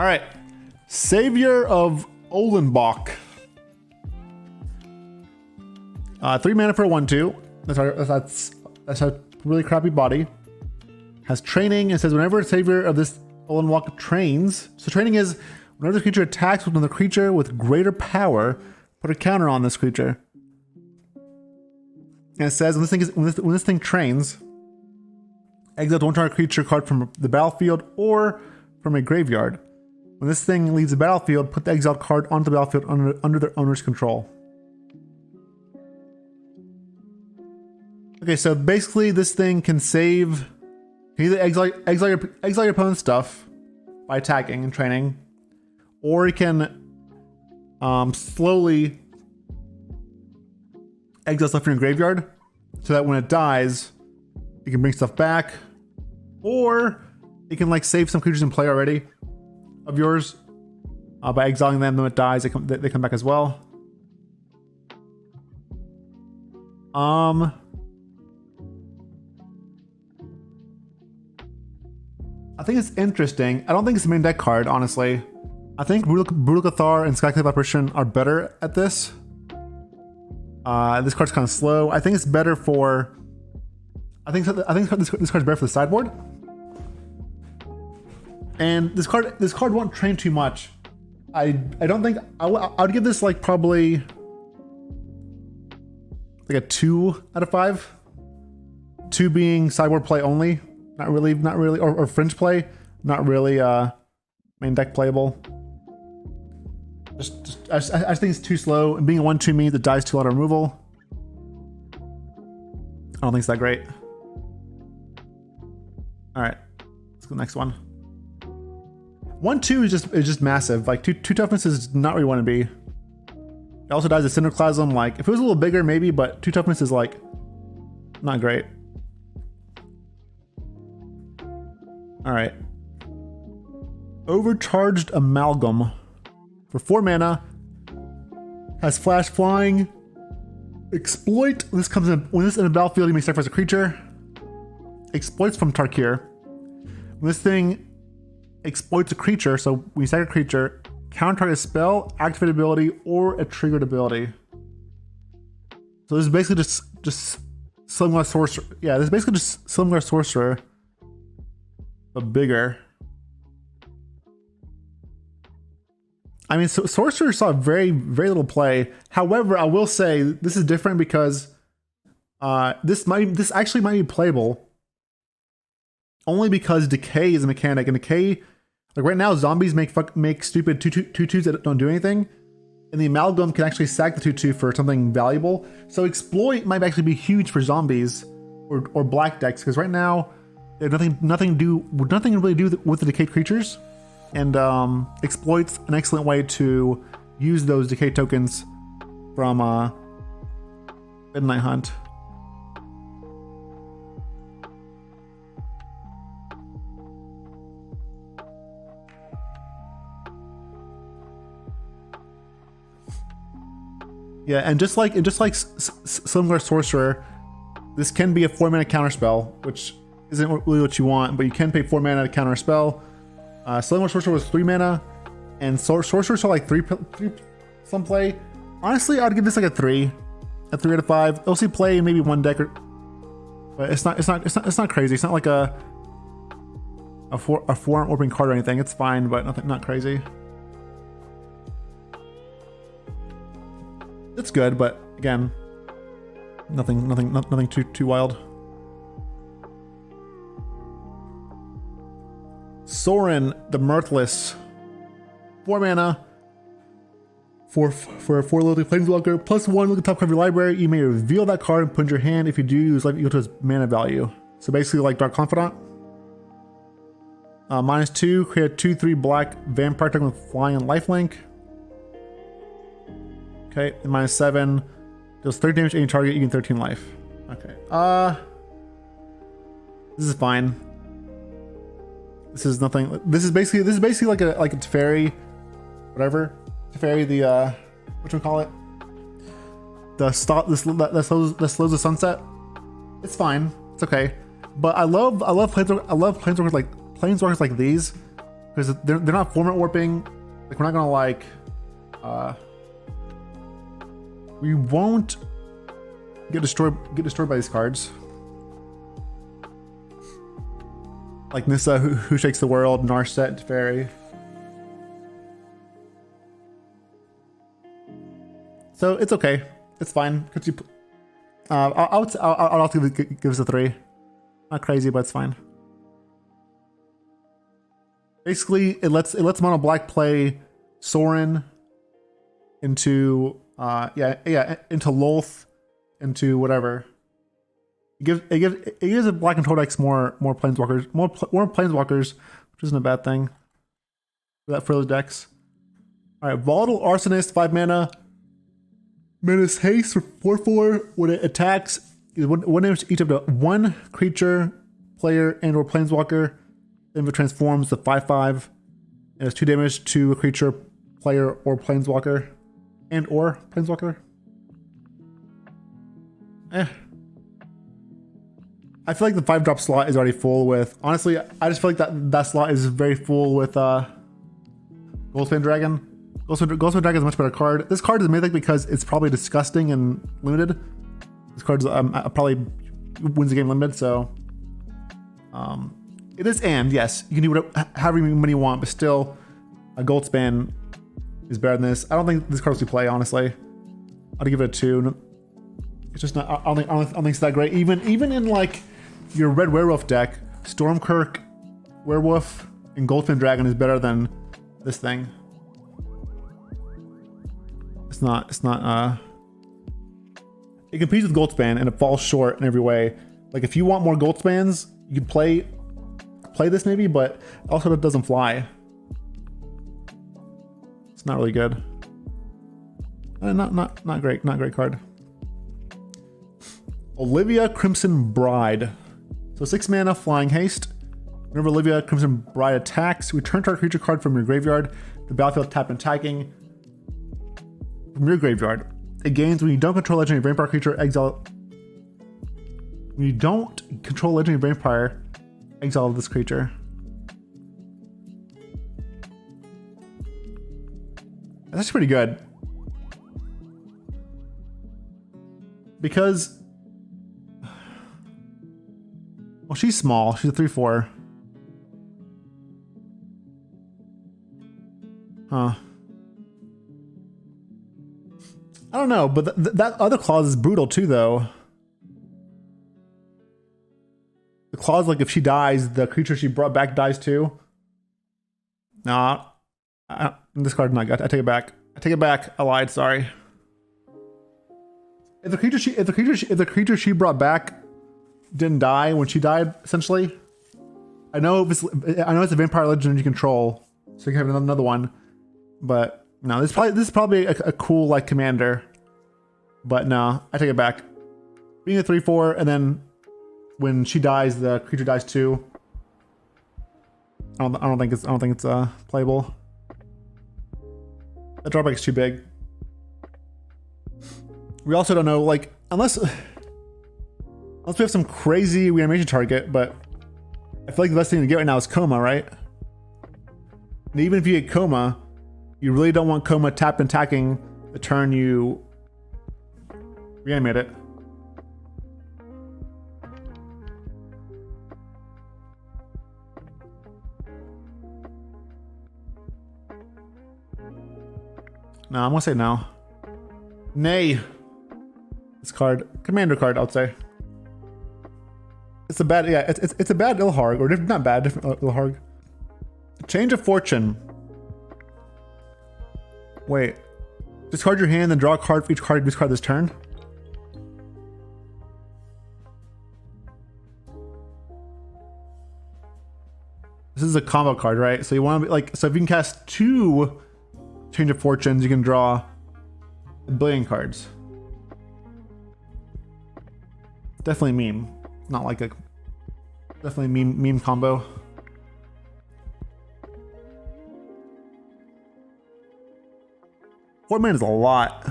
All right, Savior of Ollenbock. 3 mana for a 1/2. That's a really crappy body. Has training and says whenever a Savior of this Ollenbock trains. So training is whenever the creature attacks with another creature with greater power, put a counter on this creature. And it says when this thing trains, exile one target creature card from the battlefield or from a graveyard. When this thing leaves the battlefield, put the exiled card onto the battlefield under their owner's control. Okay, so basically this thing can save. Can either exile your opponent's stuff by attacking and training, or it can slowly exile stuff from your graveyard, so that when it dies, it can bring stuff back, or it can like save some creatures in play already of yours by exiling them. When it dies, they come back as well. I think it's interesting. I don't think it's a main deck card, honestly. I think Brutal Cathar and Skyclave Apparition are better at this. This card's kind of slow. I think it's better for. I think this card's better for the sideboard. And this card won't train too much. I don't think I would give this like probably like a 2 out of 5. 2 being sideboard play only, not really, or fringe play, not really main deck playable. I just think it's too slow, and being a 1/2 means it dies to a lot of removal. I don't think it's that great. All right, let's go to the next one. 1/2 is just massive. Like two toughness is not where you want to be. It also dies to Cinderclasm. Like if it was a little bigger, maybe, but 2 toughness is like not great. All right, Overcharged Amalgam for 4 mana. Has flash flying. Exploit. This comes in when this is in the battlefield. You may sacrifice a creature. Exploits from Tarkir. When this thing exploits a creature, so when you sack a creature, counter a spell, activate ability, or a triggered ability. So this is basically just Slimgar Sorcerer. Yeah, this is basically just Slimgar Sorcerer, but bigger. I mean, so Sorcerer saw very little play. However, I will say this is different because this actually might be playable. Only because Decay is a mechanic, and Decay, like right now, zombies make stupid 2/2s that don't do anything, and the Amalgam can actually sack the 2/2 for something valuable. So Exploit might actually be huge for zombies or black decks, because right now they have nothing to really do with the decayed creatures, and Exploit's an excellent way to use those decay tokens from Midnight Hunt. Yeah, and just like Slimgar Sorcerer, this can be a 4 mana counterspell, which isn't really what you want, but you can pay 4 mana to counter a spell. Slimgar Sorcerer was 3 mana, and Sorcerer saw like 3 some play. Honestly, I'd give this like a 3 out of 5. It'll see play in maybe one deck, but it's not crazy. It's not like a 4 opening card or anything. It's fine, but not crazy. It's good, but again, nothing too wild. Sorin the Mirthless, 4 mana for a 4 loyalty Planeswalker, +1. Look at the top card of your library. You may reveal that card and put it in your hand. If you do, use life equal to its mana value. So basically, like Dark Confidant. -2, create a 2/3 black vampire token with flying and lifelink. Okay, and -7 deals 30 damage to any target, you gain 13 life. Okay. This is fine. This is nothing. This is basically like a Teferi, whatever. Teferi, the whatchamacallit? The stop that slows the sunset. It's fine. It's okay. But I love planeswalkers like these, because they're not format warping. Like we're not gonna like we won't get destroyed by these cards. Like Nissa, who shakes the world, Narset, Fairy. So it's okay. It's fine. Could you? I'll also give us a 3. Not crazy, but it's fine. Basically, it lets mono black play Sorin into into Lolth, into whatever. It gives a black control decks more planeswalkers, more planeswalkers, which isn't a bad thing for those decks. All right, Volatile Arsonist, 5 mana. Menace haste for 4/4. When it attacks, one damage to each of the 1 creature, player, and/or planeswalker. Then it transforms to 5/5. It has 2 damage to a creature, player, or planeswalker, and/or planeswalker. I feel like the 5-drop slot is already full with. Honestly, I just feel like that slot is very full with Goldspan Dragon. Goldspan Dragon is a much better card. This card is mythic because it's probably disgusting and limited. This card probably wins the game limited, so it is. And yes, you can do whatever, however many you want, but still, a Goldspan is better than this. I don't think this card will play. Honestly, I'd give it a 2. It's just not. I don't think it's that great. Even in like your red werewolf deck, Stormkirk, Werewolf, and Goldspan Dragon is better than this thing. It's not. It competes with Goldspan and it falls short in every way. Like if you want more Goldspans, you could play this maybe, but also it doesn't fly. It's not really good. Not great. Not great card. Olivia, Crimson Bride. So 6 mana, flying haste. Whenever Olivia, Crimson Bride attacks, return target creature card from your graveyard to battlefield, tap and attacking from your graveyard. It gains when you don't control legendary vampire creature, exile. When you don't control legendary vampire, exile this creature. That's pretty good. Because, well, she's small. She's a 3/4. Huh. I don't know, but that other clause is brutal too, though. The clause, like, if she dies, the creature she brought back dies too. Nah, this card's not good. I take it back. I take it back. I lied. Sorry. If the creature she brought back didn't die when she died, essentially, I know it's a vampire legend you control, so you can have another one. But no, this is probably a cool like commander. But no, I take it back. Being a 3/4, and then when she dies, the creature dies too. I don't think it's playable. That drawback is too big. We also don't know, like, unless we have some crazy reanimation target, but I feel like the best thing to get right now is Coma, right? And even if you get Coma, you really don't want Coma tap and attacking the turn you reanimate it. No, I'm gonna say no. Nay. This card, commander card, I would say. It's a bad, yeah, it's a bad Ilharg, or not bad, different Ilharg. Change of Fortune. Wait. Discard your hand, then draw a card for each card you discard this turn. This is a combo card, right? So you want to be like, so if you can cast 2 Change of Fortunes, you can draw 1 billion cards. Definitely meme. Not like a definitely meme combo. $4 mana is a lot.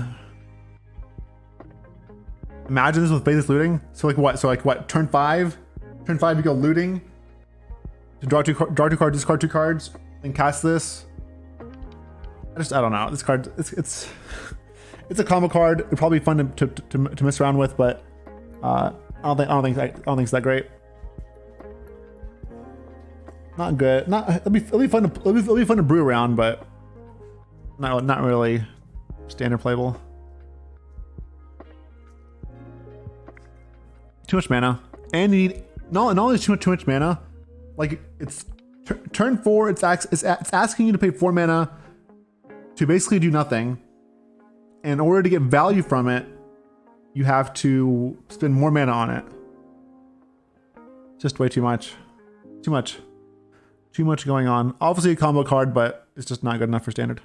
Imagine this with baseless looting. So like what? So like what? Turn 5 you go looting to draw 2 cards, discard 2 cards, then cast this. I don't know. This card, it's a combo card. It'd probably be fun to mess around with, but I don't think it's that great. Not good. It'll be fun to brew around, but not really standard playable. Too much mana, and you need not only too much mana, like it's turn 4. It's asking you to pay 4 mana to basically do nothing. And in order to get value from it, you have to spend more mana on it. Just way too much. Too much going on. Obviously a combo card, but it's just not good enough for standard.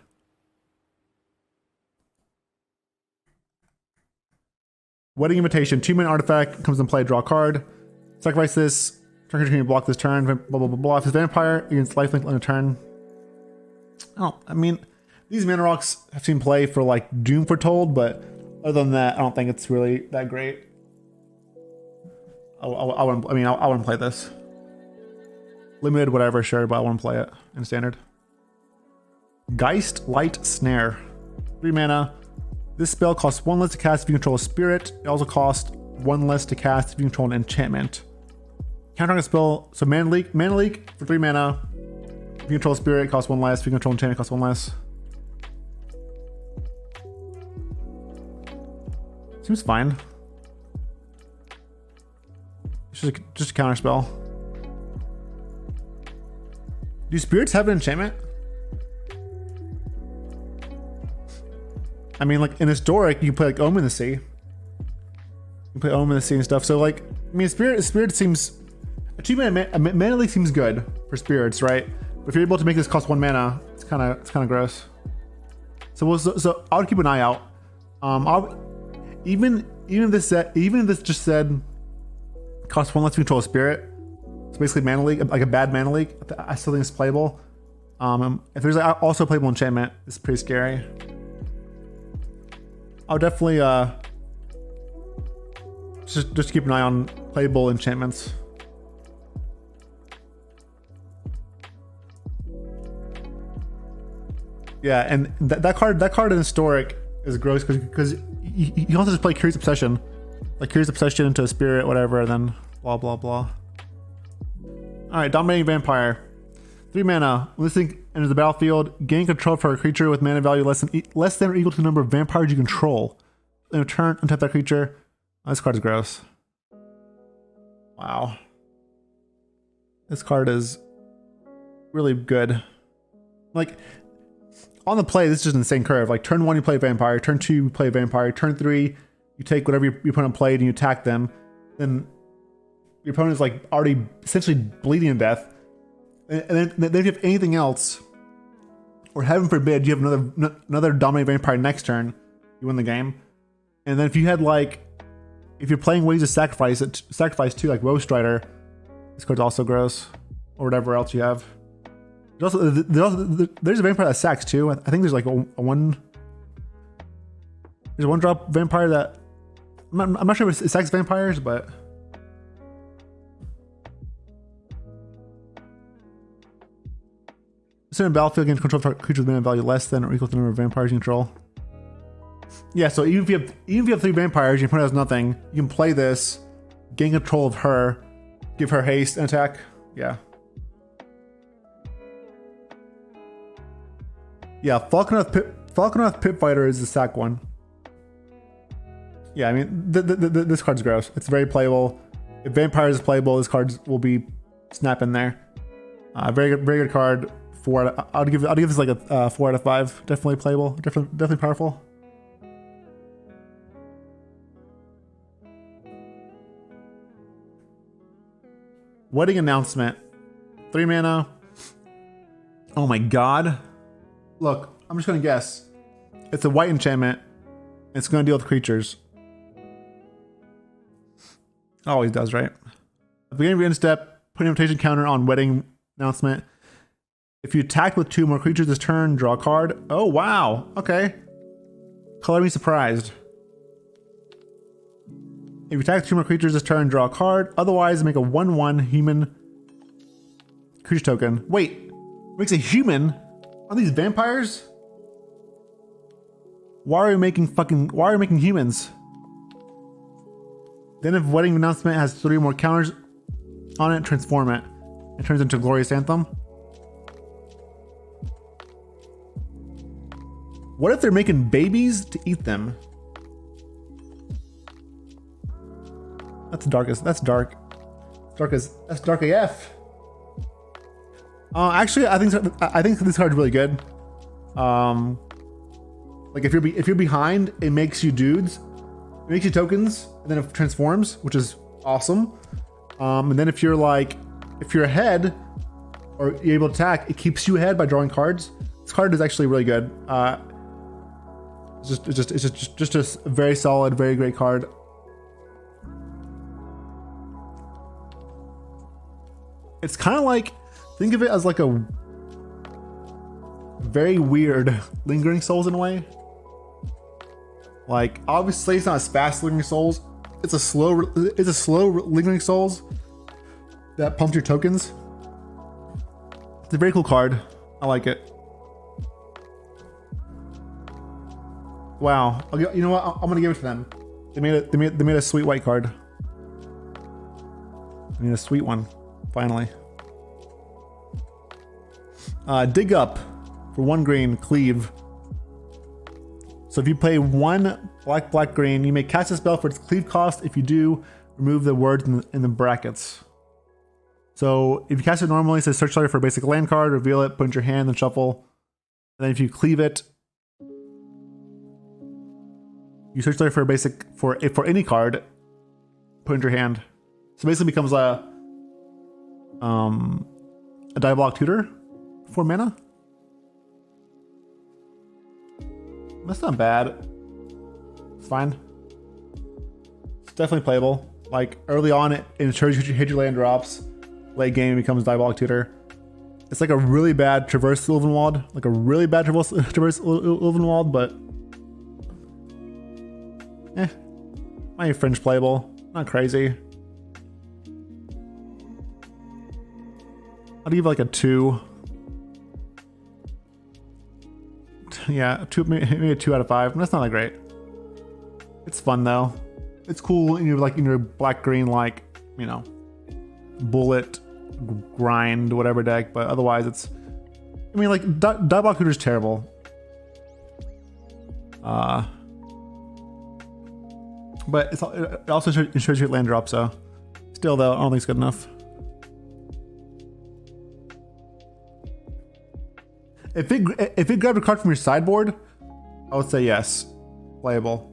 Wedding Invitation. 2-mana artifact comes in play. Draw a card. Sacrifice this. Turn creature can block this turn. Blah blah blah blah. If it's vampire against lifelink on a turn. Oh, I mean, these mana rocks have seen play for like Doom Foretold, but other than that, I don't think it's really that great. I wouldn't play this. Limited, whatever, sure, but I wouldn't play it in standard. Geistlight Snare. 3 mana. This spell costs 1 less to cast if you control a spirit. It also costs 1 less to cast if you control an enchantment. Countering a spell, so mana leak for 3 mana. If you control a spirit, it costs 1 less. If you control enchantment, it costs 1 less. Seems fine. It's just a counter spell. Do spirits have an enchantment? I mean, like in historic, you can play like Omen in the Sea. You can play Omen in the Sea and stuff. So like, I mean, spirit seems a 2-mana mana leak seems good for spirits, right? But if you're able to make this cost 1 mana, it's kind of gross. So I would keep an eye out. Even if this just said cost 1 less to control a spirit, it's basically mana leak, like a bad mana leak. I still think it's playable. If there's like also playable enchantment, it's pretty scary. I'll definitely just keep an eye on playable enchantments. Yeah, and that card in historic is gross because you also just play Curious Obsession, like Curious Obsession into a spirit, whatever, and then blah blah blah. All right, Dominating Vampire. 3 mana. When this thing enters the battlefield, gain control for a creature with mana value less than or equal to the number of vampires you control. In return, untap that creature. Oh, this card is gross. Wow. This card is really good. Like, on the play, this is just an insane curve. Like, turn 1, you play vampire. Turn 2, you play vampire. Turn 3, you take whatever your opponent played and you attack them. Then your opponent is like already essentially bleeding to death. And then if you have anything else, or heaven forbid, you have another Dominating Vampire next turn, you win the game. And then if you had like, if you're playing ways to sacrifice too, like Woe Strider, this card's also gross, or whatever else you have. There's a vampire that sacks too. I think there's like there's a 1-drop vampire that I'm not sure if it sacks vampires, but. Send a battlefield against control creature with mana value less than or equal to the number of vampires you control. Yeah, so even if you have 3 vampires, your opponent has nothing. You can play this, gain control of her, give her haste and attack. Yeah. Yeah, Falconoth Pit Fighter is the sack one. Yeah, I mean this card's gross. It's very playable. If Vampires is playable, this card will be snapping there. Very good card. I'd give this like a 4 out of 5. Definitely playable. Definitely powerful. Wedding Announcement. 3 mana. Oh my god. Look, I'm just gonna guess. It's a white enchantment. It's gonna deal with creatures. Always does, right? At the beginning of your end step, put an invitation counter on Wedding Announcement. If you attack with 2 more creatures this turn, draw a card. Oh, wow. Okay. Color me surprised. If you attack 2 more creatures this turn, draw a card. Otherwise, make a 1/1 human creature token. Wait. Makes a human? Are these vampires? Why are we making humans? Then if Wedding Announcement has 3 more counters on it, transform it. It turns into Glorious Anthem. What if they're making babies to eat them? That's dark. That's dark. That's dark AF. Actually, I think this card's really good. Like if you're behind, it makes you dudes. It makes you tokens, and then it transforms, which is awesome. And then if you're ahead, or you're able to attack, it keeps you ahead by drawing cards. This card is actually really good. It's just a very solid, very great card. It's kind of like, think of it as like a very weird Lingering Souls in a way. Like, obviously it's not as fast Lingering Souls. It's a slow Lingering Souls that pumps your tokens. It's a very cool card. I like it. Wow. You know what? I'm gonna give it to them. They made a sweet white card. I mean, a sweet one. Finally. Dig Up for 1 green, cleave. So if you play 1 black green, you may cast a spell for its cleave cost. If you do, remove the words in the brackets. So if you cast it normally, it says search layer for a basic land card, reveal it, put it in your hand, then shuffle. And then if you cleave it, you search layer for a basic for any card, put it in your hand. So basically becomes a Diabolic Tutor for mana. That's not bad. It's fine. It's definitely playable. Like early on, it ensures you hit your land drops. Late game, it becomes Diabolic Tutor. It's like a really bad Traverse Ulvenwald, Traverse Ulvenwald, but might be fringe playable. Not crazy. I'd give like a 2. Yeah, maybe a 2 out of 5. That's not that great. It's fun though. It's cool in your black green, like, you know, bullet grind whatever deck, but otherwise it's, I mean, like Diabolic Tutor is terrible. But it also ensures you land drop, so still though, I don't think it's good enough. If it grabbed a card from your sideboard, I would say yes, playable.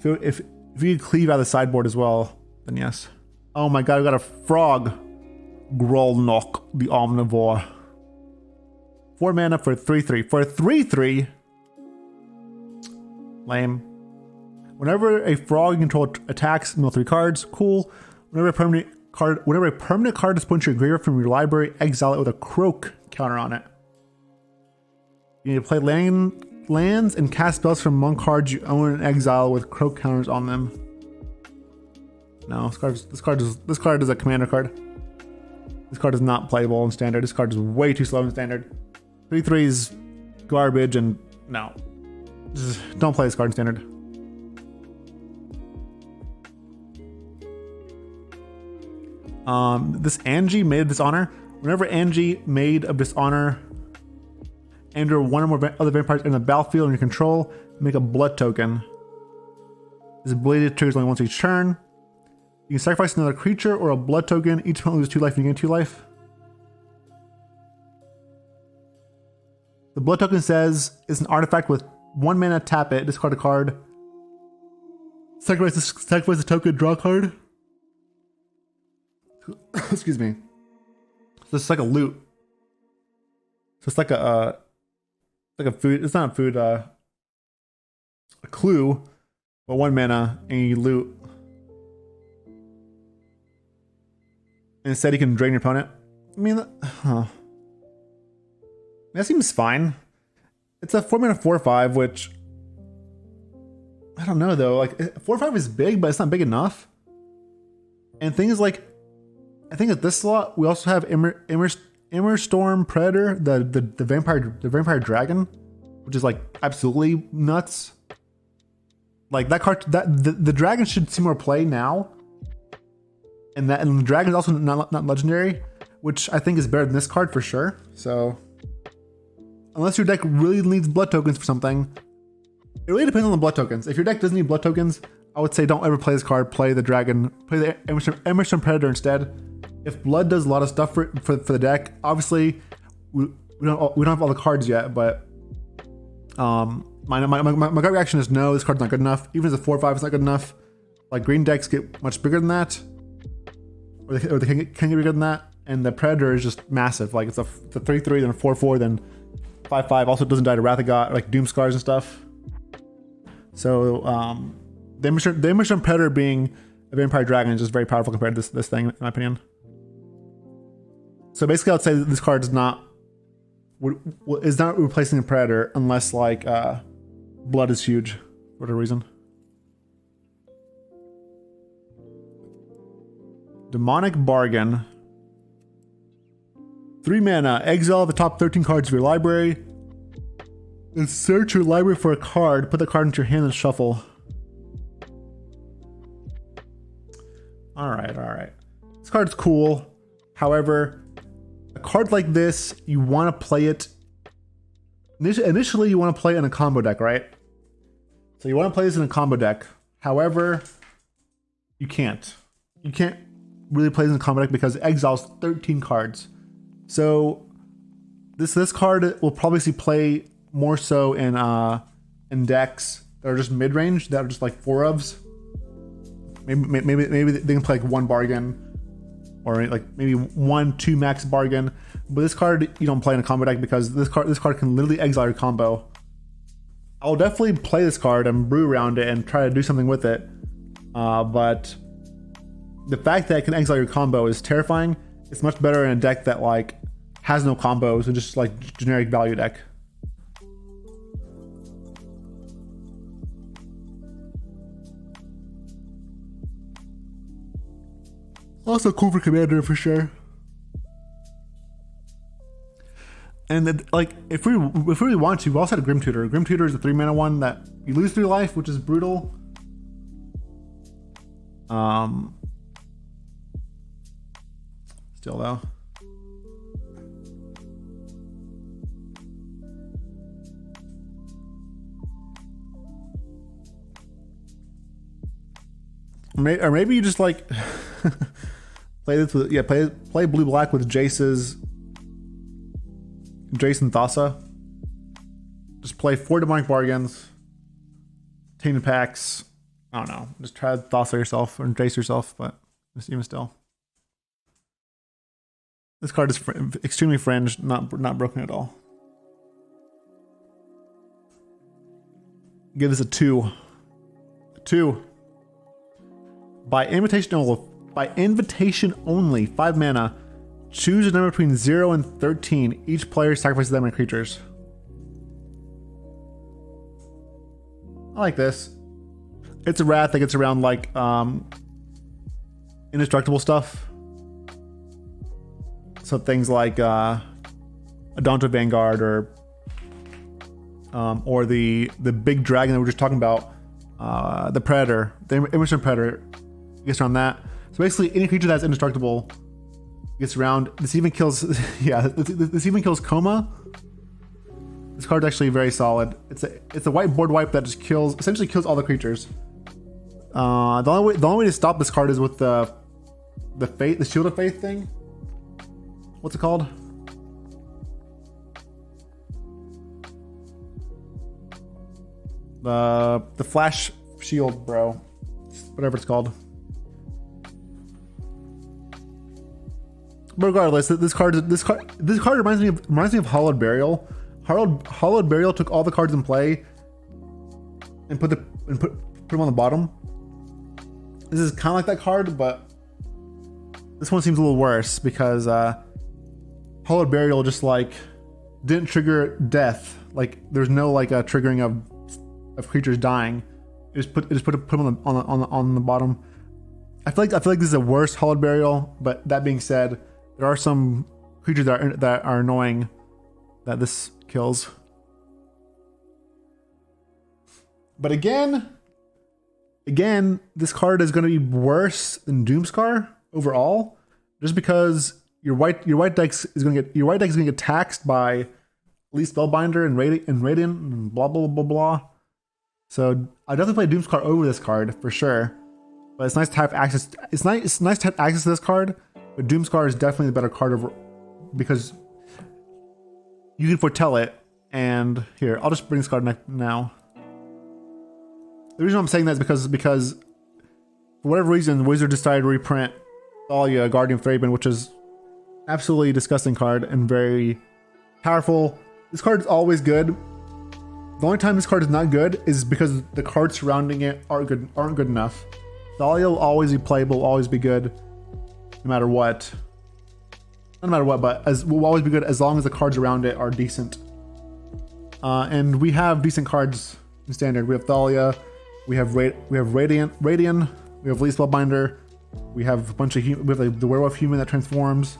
If you cleave out of the sideboard as well, then yes. Oh my god, we got a frog. Grolnok, the Omnivore. 4 mana for 3/3. For a 3/3, lame. Whenever a frog you control attacks, mill 3 cards. Cool. Whenever a permanent card is put into your graveyard from your library, exile it with a croak counter on it. You need to play lands and cast spells from among cards you own in exile with croak counters on them. No, this card is a commander card. This card is not playable in standard. This card is way too slow in standard. 3/3 is garbage, and no. Just don't play this card in standard. This Anje, Maid of Dishonor. Whenever Anje, Maid of Dishonor, enter one or more other vampires in the battlefield in your control, make a blood token. This ability triggers only once each turn. You can sacrifice another creature or a blood token. Each opponent loses 2 life and you gain 2 life. The blood token says it's an artifact with 1 mana, tap it, discard a card. Sacrifice the token, draw a card. Excuse me. So it's like a loot. So it's like a food. It's not a food. A clue, but 1 mana and you loot. Instead, you can drain your opponent. I mean, that seems fine. It's a 4 mana 4/5, which I don't know though. Like 4/5 is big, but it's not big enough. And things like, I think at this slot we also have Storm Predator, the vampire dragon, which is like absolutely nuts. Like that card, the dragon should see more play now, and the dragon is also not legendary, which I think is better than this card for sure. So unless your deck really needs blood tokens for something, it really depends on the blood tokens. If your deck doesn't need blood tokens, I would say don't ever play this card. Play the dragon, play the Innistrad Predator instead. If blood does a lot of stuff for the deck, obviously we don't have all the cards yet, but my gut reaction is no, this card's not good enough. Even as a 4/5, it's not good enough. Like green decks get much bigger than that, or they can get bigger than that. And the Predator is just massive. Like it's a 3/3, then a 4/4, then 5/5. Also doesn't die to Wrath of God, like Doom Scars and stuff. So the Innistrad Predator being a vampire dragon is just very powerful compared to this thing, in my opinion. So basically, I'd say that this card is not replacing the Predator unless like blood is huge for whatever reason. Demonic Bargain. 3 mana, exile the top 13 cards of your library, and search your library for a card, put the card into your hand and shuffle. Alright. This card's cool. However, a card like this, you want to play it... Initially, you want to play it in a combo deck, right? So you want to play this in a combo deck. However, you can't. You can't really play this in a combo deck because it exiles 13 cards. So this card will probably see play more so in decks that are just mid range, that are just like 4-ofs. Maybe they can play like 1 bargain, or like maybe 1-2 max bargain. But this card you don't play in a combo deck because this card can literally exile your combo. I'll definitely play this card and brew around it and try to do something with it. But the fact that it can exile your combo is terrifying. It's much better in a deck that like has no combos and just like generic value deck. Also cool for Commander for sure. And then, like if we really want to, we also had a Grim Tutor. Grim Tutor is a 3 mana one that you lose 3 life, which is brutal. Still though. Or maybe you just like play this with play blue black with Jace and Thassa. Just play 4 demonic bargains, tainted packs. I don't know. Just try Thassa yourself or Jace yourself, but just even still. This card is extremely fringed, not broken at all. Give this a 2. A 2. By invitation only, 5 mana. Choose a number between 0 and 13. Each player sacrifices that many creatures. I like this. It's a wrath that gets around like indestructible stuff. So things like Adonta Vanguard or the big dragon that we were just talking about, the Predator, the Innistrad Predator gets around that. So basically, any creature that's indestructible gets around. This even kills, this even kills Coma. This card's actually very solid. It's a white board wipe that just essentially kills all the creatures. The only way to stop this card is with the Shield of Faith thing. What's it called? The Flash Shield, bro. Whatever it's called. But regardless, this card reminds me of Hallowed Burial. Hallowed Burial took all the cards in play and put them on the bottom. This is kind of like that card, but this one seems a little worse because Hallowed Burial just like didn't trigger death. Like there's no like a triggering of creatures dying. It just put them on the bottom. I feel like this is a worse Hallowed Burial, but that being said, there are some creatures that are annoying that this kills. But again, this card is going to be worse than Doomscar overall, just because your white deck is going to get taxed by at least Spellbinder and Radiant and blah blah blah blah. So I definitely play Doomscar over this card for sure. But it's nice to have access. It's nice to have access to this card. But Doomscar is definitely the better card over, because you can foretell it. And here, I'll just bring this card now. The reason I'm saying that is because for whatever reason, Wizard decided to reprint Thalia, Guardian of Thraben, which is absolutely disgusting card and very powerful. This card is always good. The only time this card is not good is because the cards surrounding it aren't good enough. Thalia will always be playable, will always be good, no matter what. Not no matter what, but will always be good as long as the cards around it are decent. And we have decent cards in Standard. We have Thalia, we have Radiant, we have Lee Spellbinder, we have a bunch of we have like the Werewolf Human that transforms.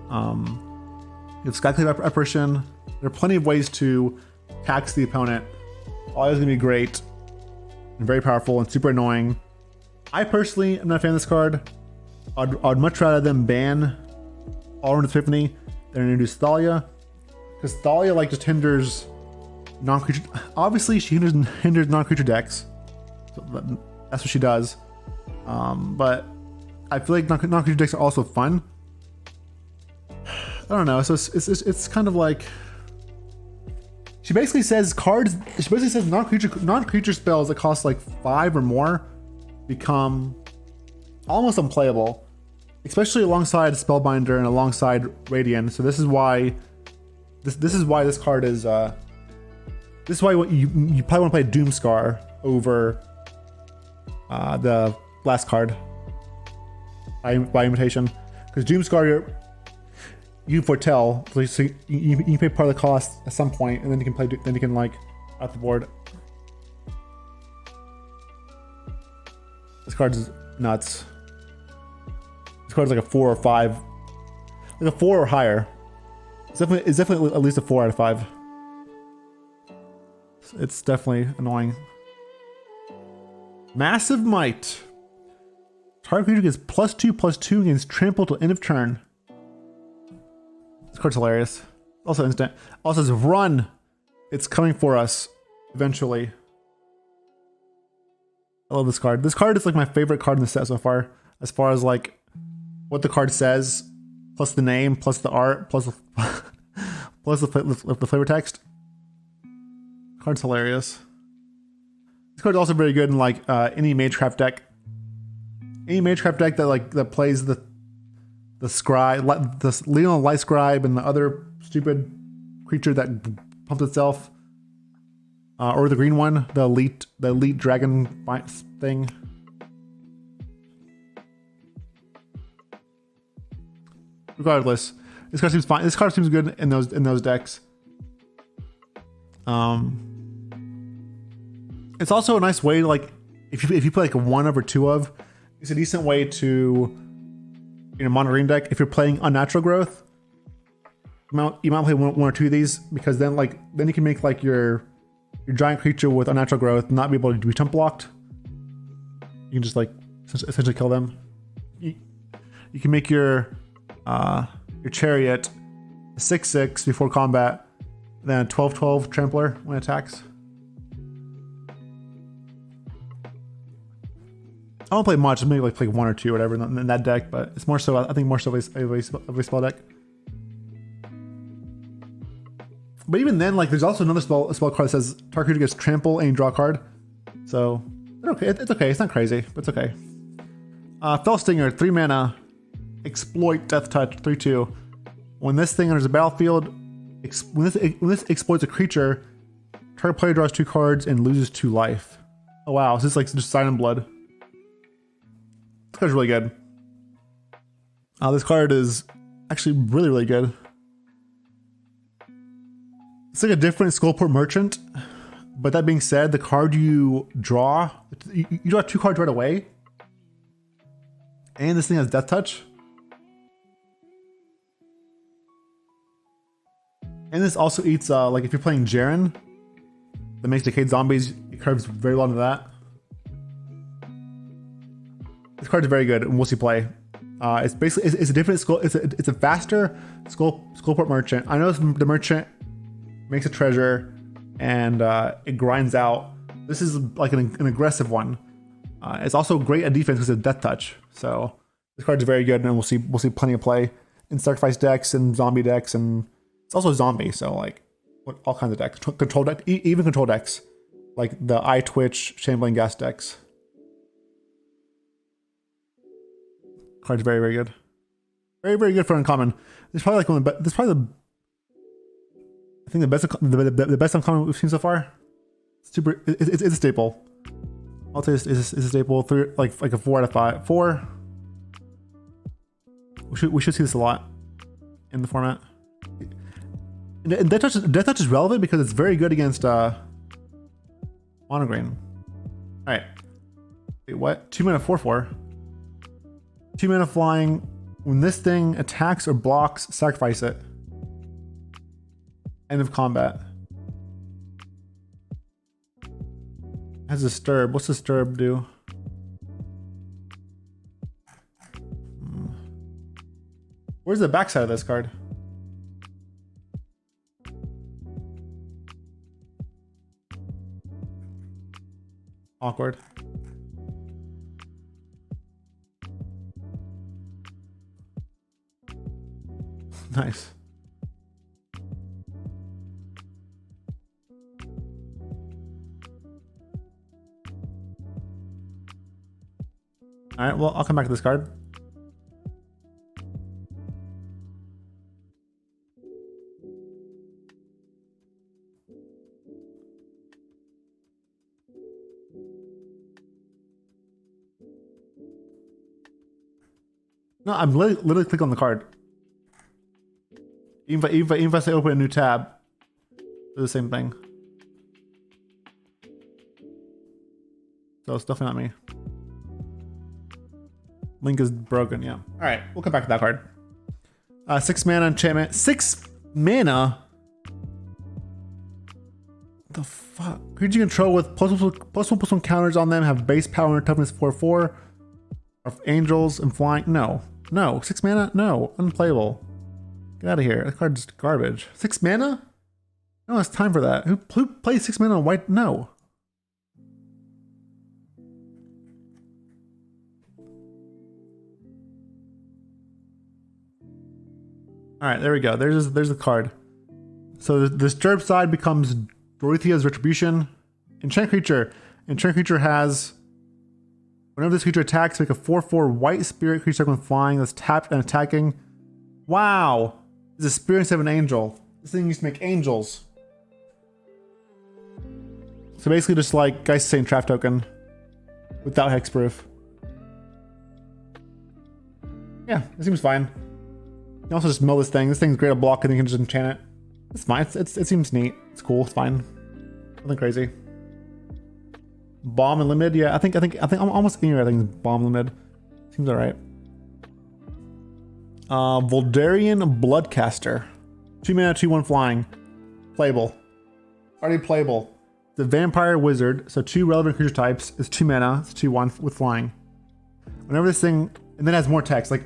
We have Skyclave Apparition. There are plenty of ways to tax the opponent. Thalia's gonna be great and very powerful and super annoying. I personally am not a fan of this card. I'd much rather them ban All-Around Epiphany than introduce Thalia, because Thalia like just hinders non-creature. Obviously, she hinders non-creature decks. So that's what she does. But I feel like non-creature decks are also fun. I don't know. So it's kind of like she basically says non-creature spells that cost like 5 or more become almost unplayable, especially alongside Spellbinder and alongside Radiant. So this is why this card is this is why you probably want to play Doomscar over the last card by invitation, because Doomscar you foretell, so you can pay part of the cost at some point, and then you can like out the board. This card is nuts. This card is like a 4 or 5, like a 4 or higher. It's definitely at least a 4 out of 5. It's definitely annoying. Massive Might. Target creature gets +2/+2 against trample till end of turn. This card's hilarious. Also instant. Also says run. It's coming for us eventually. I love this card. This card is like my favorite card in the set so far, as far as like what the card says, plus the name, plus the art, plus the flavor text. Card's hilarious. This card's also very good in like any Magecraft deck. Any Magecraft deck that plays the Scribe, the Leon Light Scribe, and the other stupid creature that pumps itself. Or the green one, the elite dragon thing. Regardless, this card seems fine. This card seems good in those decks. It's also a nice way to, like, if you play like a 1 of or 2 of, it's a decent way to, in a mono green deck, if you're playing Unnatural Growth, you might play one or 2 of these, because then you can make like your giant creature with Unnatural Growth not be able to be temp blocked. You can just like essentially kill them. You can make your chariot a 6/6 before combat, then a 12/12 trampler when it attacks. I don't play much. Maybe like play 1 or 2 or whatever in that deck, but it's more so, I think more so of a spell deck. But even then, like, there's also another spell card that says target creature gets trample and you draw a card. So it's okay. It's not crazy, but it's okay. Fell Stinger, 3 mana, exploit Death Touch, 3/2. When this thing enters the battlefield, when this exploits a creature, target player draws 2 cards and loses 2 life. Oh wow, so this is like just Silent Blood. This card's really good. This card is actually really, really good. It's like a different Skullport Merchant, but that being said, the card you draw 2 cards right away, and this thing has Death Touch. And this also eats, like if you're playing Jaren, that makes Decayed Zombies, it curves very well into that. This card's very good, and we'll see play. It's basically, it's a different skull, it's a faster Skullport Merchant. I know the Merchant makes a treasure, and it grinds out. This is like an aggressive one. It's also great at defense because of Death Touch. So this card's very good, and we'll see plenty of play in sacrifice decks and zombie decks, and it's also a zombie, so like all kinds of decks, control deck, even control decks, like the Eye Twitch, Shambling Gas decks. Card's very, very good, very, very good for uncommon. This is probably like one of the this is probably the, I think the best uncommon we've seen so far. It's a staple. I'll say it's a staple. Like a 4 out of 5. 4. We should see this a lot in the format. And Death Touch is relevant because it's very good against Monogreen. Alright. Wait, what? 2 mana 4/4. 2 mana flying. When this thing attacks or blocks, sacrifice it. End of combat. Has a Disturb. What's Disturb do? Where's the backside of this card? Awkward. Nice. All right, well, I'll come back to this card. No, I'm literally click on the card. Even if I say open a new tab, do the same thing. So it's definitely not me. Link is broken, yeah. All right, we'll come back to that card. 6 mana enchantment. 6 mana? The fuck? Creature you control with +1/+1 counters on them have base power and toughness 4/4. Of angels and flying. No. 6 mana? No. Unplayable. Get out of here. That card's garbage. 6 mana? No, it's time for that. Who plays 6 mana on white? No. Alright, there we go. There's the card. So the Disturb side becomes Dorothea's Retribution. Enchant creature. Enchant creature has... Whenever this creature attacks, make a 4/4 white spirit creature when flying that's tapped and attacking. Wow! It's a spirit instead of an angel. This thing used to make angels. So basically just like Geistlight Snare trap token without hexproof. Yeah, it seems fine. You can also just mill this thing. This thing's great at block and you can just enchant it. It's fine. It seems neat. It's cool. It's fine. Nothing crazy. Bomb and limited, yeah. I think I'm almost anywhere. I think it's bomb limited. Seems alright. Voldarian Bloodcaster. 2 mana, 2/1 flying. Playable. Already playable. The Vampire Wizard, so 2 relevant creature types. It's 2 mana, it's 2/1 with flying. Whenever this thing, and then it has more text. Like,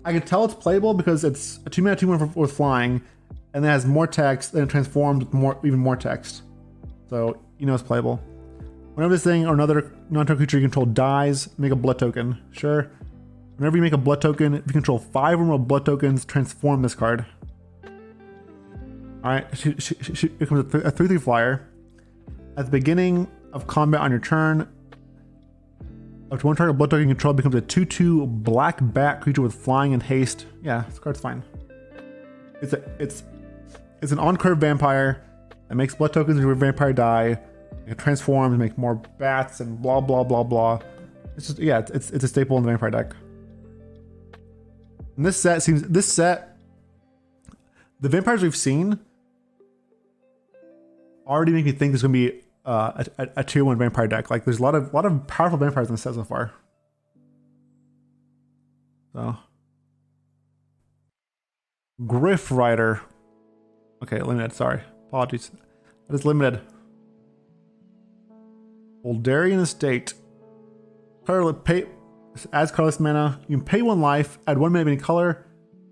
I can tell it's playable because it's a 2 mana, 2/1 with flying, and then it has more text, and it transforms with even more text. So, you know it's playable. Whenever this thing or another non-token creature you control dies, make a blood token. Sure. Whenever you make a blood token, if you control 5 or more blood tokens, transform this card. Alright, it becomes a 3/3 flyer. At the beginning of combat on your turn, up to 1 target blood token control becomes a 2/2 black bat creature with flying and haste. Yeah, this card's fine. It's an on-curve vampire that makes blood tokens when your vampire die. It transforms, make more bats, and blah blah blah blah. It's just, yeah, it's a staple in the vampire deck. And this set, the vampires we've seen already make me think there's gonna be a tier 1 vampire deck. Like there's a lot of powerful vampires in the set so far. So Griff Rider. Okay, limited. Sorry, apologies. That is limited. Voldarian Estate. Adds colorless mana. You can pay 1 life, add 1 mana of any color.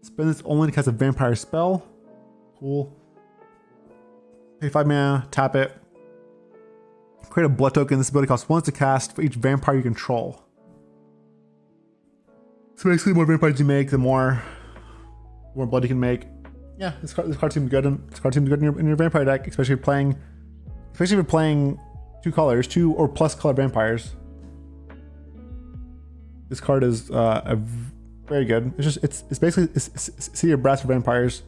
Spend this only to cast a vampire spell. Cool. Pay 5 mana, tap it. Create a blood token. This ability costs 1 to cast for each vampire you control. So basically, the more vampires you make, the more blood you can make. Yeah, this card seems good. This card seems good in your vampire deck, especially if you're playing 2 colors, 2 or plus color vampires. This card is very good. It's basically Sea of Brass for vampires.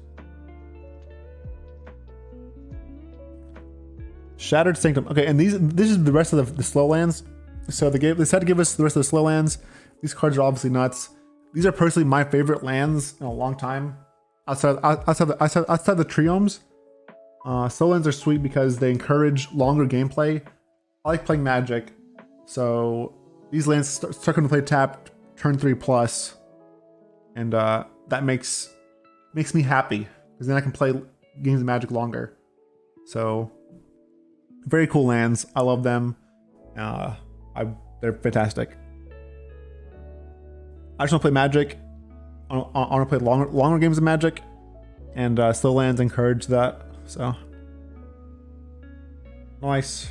Shattered Sanctum. Okay, and this is the rest of the slow lands. So they decided to give us the rest of the slow lands. These cards are obviously nuts. These are personally my favorite lands in a long time. Outside the triomes. Slow lands are sweet because they encourage longer gameplay. I like playing Magic, so these lands start to play tapped turn 3 plus, and that makes me happy because then I can play games of Magic longer. So very cool lands. I love them. They're fantastic. I just want to play Magic. I want to play longer games of Magic, and slow lands encourage that. So nice.